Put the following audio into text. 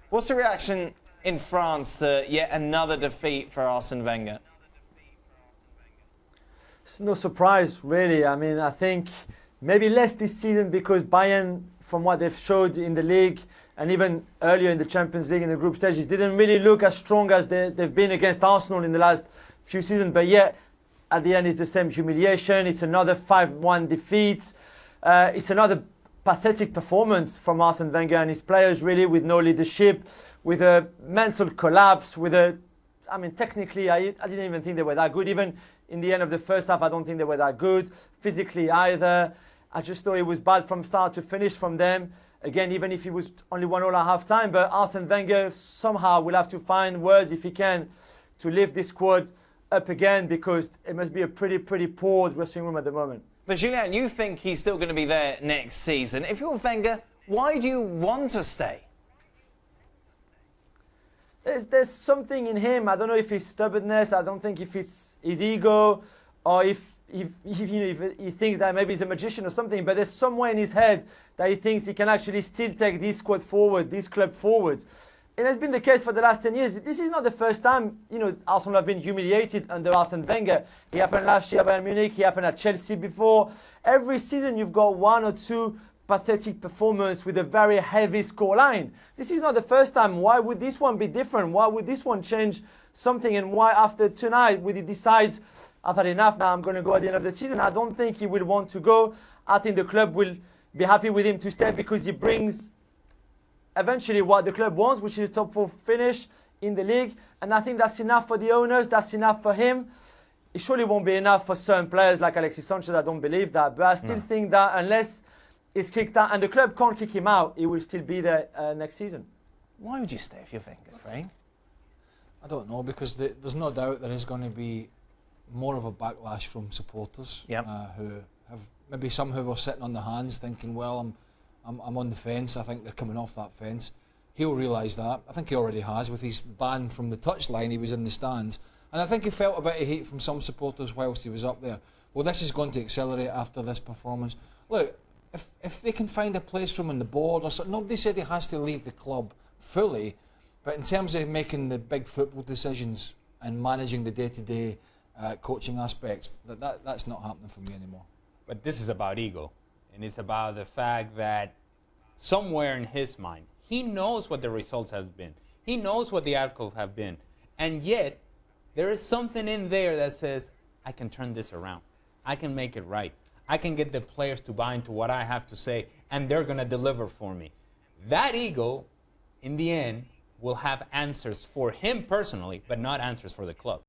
What's the reaction in France to yet another defeat for Arsene Wenger? It's no surprise, really. I mean, I think maybe less this season because Bayern, from what they've showed in the league and even earlier in the Champions League in the group stages, didn't really look as strong as they've been against Arsenal in the last few seasons. But yet, at the end, it's the same humiliation. It's another 5-1 defeat. It's another pathetic performance from Arsene Wenger and his players, really, with no leadership, with a mental collapse, I mean, technically, I didn't even think they were that good. Even in the end of the first half, I don't think they were that good. Physically either. I just thought it was bad from start to finish from them. Again, even if it was only 1-0 at half time, but Arsene Wenger somehow will have to find words, if he can, to lift this squad up again, because it must be a pretty poor dressing room at the moment. But Julien, you think he's still going to be there next season. If you're Wenger, why do you want to stay? There's something in him. I don't know if it's stubbornness. I don't think if it's his ego, or if he thinks that maybe he's a magician or something. But there's somewhere in his head that he thinks he can actually still take this squad forward, this club forward. It has been the case for the last 10 years. This is not the first time, Arsenal have been humiliated under Arsene Wenger. It happened last year at Bayern Munich. It happened at Chelsea before. Every season you've got one or two pathetic performance with a very heavy scoreline. This is not the first time. Why would this one be different? Why would this one change something? And why after tonight would he decide, I've had enough now, I'm going to go at the end of the season? I don't think he will want to go. I think the club will be happy with him to stay because he brings eventually what the club wants, which is a top 4 finish in the league. And I think that's enough for the owners. That's enough for him. It surely won't be enough for certain players like Alexis Sanchez. I don't believe that. But I still think that unless it's kicked out and the club can't kick him out, he will still be there next season. Why would you stay if you're Wenger, Craig? I don't know, because there's no doubt there is going to be more of a backlash from supporters who have maybe some who were sitting on their hands thinking, well, I'm on the fence. I think they're coming off that fence. He'll realise that. I think he already has with his ban from the touchline. He was in the stands. And I think he felt a bit of hate from some supporters whilst he was up there. Well, this is going to accelerate after this performance. Look, if they can find a place for him on the board or something, nobody said he has to leave the club fully. But in terms of making the big football decisions and managing the day-to-day coaching aspects, that's not happening for me anymore. But this is about ego. And it's about the fact that somewhere in his mind, he knows what the results have been. He knows what the outcomes have been. And yet, there is something in there that says, I can turn this around. I can make it right. I can get the players to buy into what I have to say, and they're going to deliver for me. That ego, in the end, will have answers for him personally, but not answers for the club.